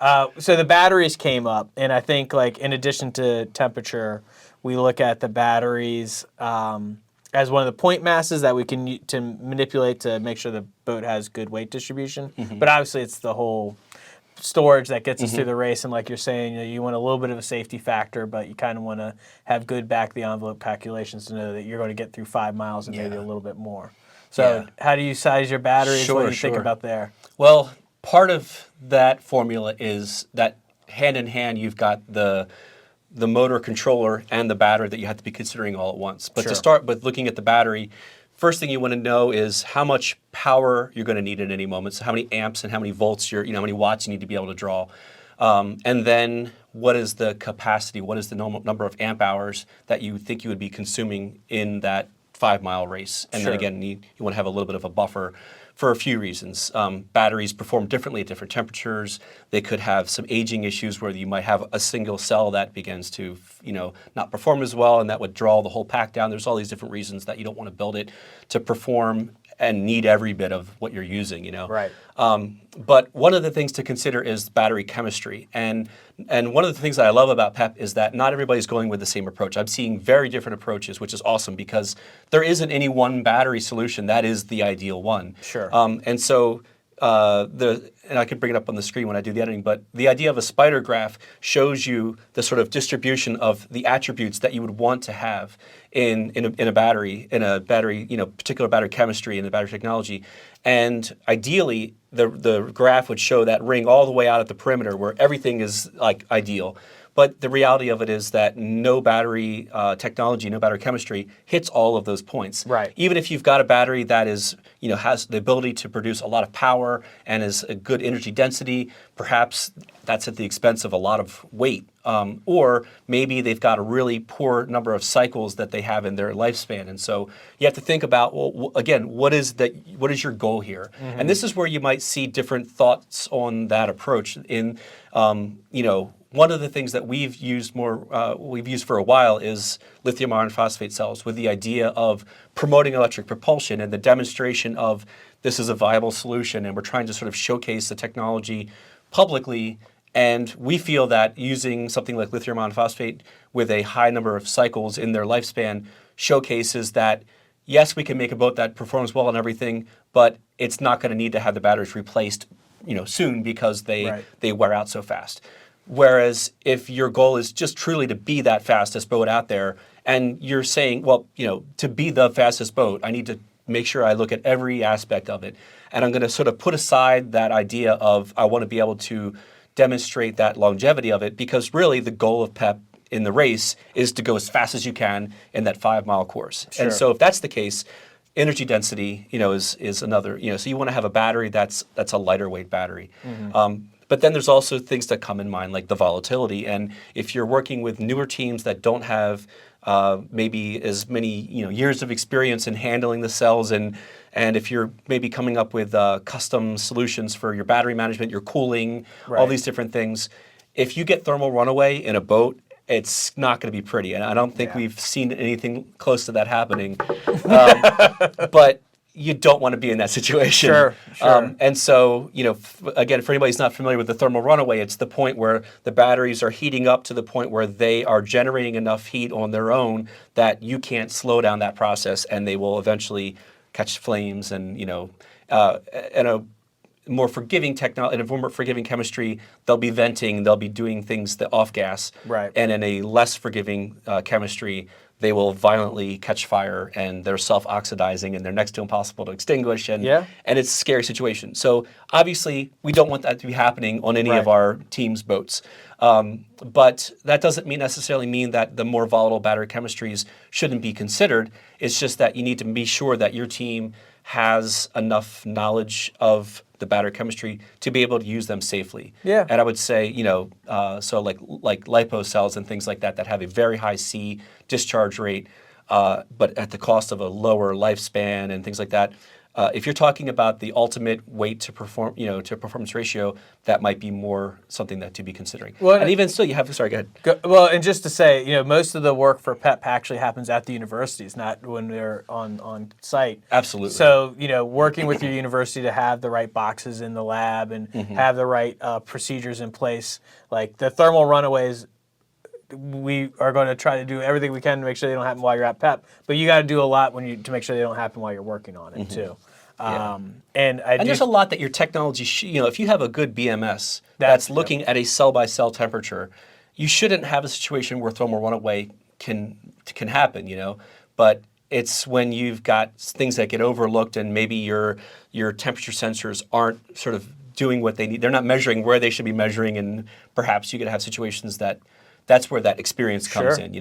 So the batteries came up, and I think like in addition to temperature, we look at the batteries as one of the point masses that we can to manipulate to make sure the boat has good weight distribution. But obviously, it's the whole storage that gets us through the race. And like you're saying, you want a little bit of a safety factor, but you kind of want to have good back the envelope calculations to know that you're going to get through 5 miles and maybe a little bit more. So how do you size your batteries? What do you think about there? Well, part of that formula is that hand in hand you've got the motor controller and the battery that you have to be considering all at once. But to start with looking at the battery, first thing you want to know is how much power you're going to need at any moment. So how many amps and how many volts how many watts you need to be able to draw. And then what is the capacity? What is the normal number of amp hours that you think you would be consuming in that 5-mile race? And then again, you want to have a little bit of a buffer for a few reasons. Batteries perform differently at different temperatures. They could have some aging issues where you might have a single cell that begins to not perform as well, and that would draw the whole pack down. There's all these different reasons that you don't want to build it to perform and need every bit of what you're using. Right. But one of the things to consider is battery chemistry. And one of the things that I love about PEP is that not everybody's going with the same approach. I'm seeing very different approaches, which is awesome because there isn't any one battery solution that is the ideal one. Sure. And so and I could bring it up on the screen when I do the editing, but the idea of a spider graph shows you the sort of distribution of the attributes that you would want to have in a battery, particular battery chemistry and the battery technology. And ideally, the graph would show that ring all the way out at the perimeter where everything is like ideal. But the reality of it is that no battery technology, no battery chemistry hits all of those points. Right. Even if you've got a battery that is, has the ability to produce a lot of power and is a good energy density, perhaps that's at the expense of a lot of weight. Or maybe they've got a really poor number of cycles that they have in their lifespan. And so you have to think about, well, again, what is your goal here? And this is where you might see different thoughts on that approach. One of the things that we've used for a while is lithium iron phosphate cells, with the idea of promoting electric propulsion and the demonstration of this is a viable solution, and we're trying to sort of showcase the technology publicly. And we feel that using something like lithium iron phosphate with a high number of cycles in their lifespan showcases that, yes, we can make a boat that performs well and everything, but it's not going to need to have the batteries replaced soon because they wear out so fast. Whereas if your goal is just truly to be that fastest boat out there, and you're saying, well, to be the fastest boat, I need to make sure I look at every aspect of it. And I'm going to sort of put aside that idea of I want to be able to demonstrate that longevity of it, because really the goal of PEP in the race is to go as fast as you can in that 5-mile course. Sure. And so if that's the case, energy density, is another, so you want to have a battery that's a lighter weight battery. But then there's also things that come in mind, like the volatility. And if you're working with newer teams that don't have maybe as many years of experience in handling the cells, and if you're maybe coming up with custom solutions for your battery management, your cooling, all these different things, if you get thermal runaway in a boat, it's not going to be pretty. And I don't think we've seen anything close to that happening. But you don't want to be in that situation. Sure. And so, again, for anybody who's not familiar with the thermal runaway, it's the point where the batteries are heating up to the point where they are generating enough heat on their own that you can't slow down that process, and they will eventually catch flames. And in a more forgiving chemistry, they'll be venting, they'll be doing things that off gas. Right. And in a less forgiving chemistry, they will violently catch fire, and they're self-oxidizing, and they're next to impossible to extinguish, and it's a scary situation. So obviously, we don't want that to be happening on any of our team's boats. But that doesn't necessarily mean that the more volatile battery chemistries shouldn't be considered. It's just that you need to be sure that your team has enough knowledge of the battery chemistry to be able to use them safely. Yeah. And I would say, so like lipo cells and things like that have a very high C discharge rate, but at the cost of a lower lifespan and things like that. If you're talking about the ultimate weight to perform, to performance ratio, that might be more something that to be considering. Well, and even still, you have. Sorry, go ahead. Well, and just to say, most of the work for PEP actually happens at the universities, not when they're on site. Absolutely. So, working with your university to have the right boxes in the lab and have the right procedures in place, like the thermal runaways, we are going to try to do everything we can to make sure they don't happen while you're at PEP. But you got to do a lot to make sure they don't happen while you're working on it too. And there's a lot that your technology, if you have a good BMS that's looking at a cell-by-cell temperature, you shouldn't have a situation where thermal runaway can happen, But it's when you've got things that get overlooked and maybe your temperature sensors aren't sort of doing what they need. They're not measuring where they should be measuring, and perhaps you could have situations that's where that experience comes in,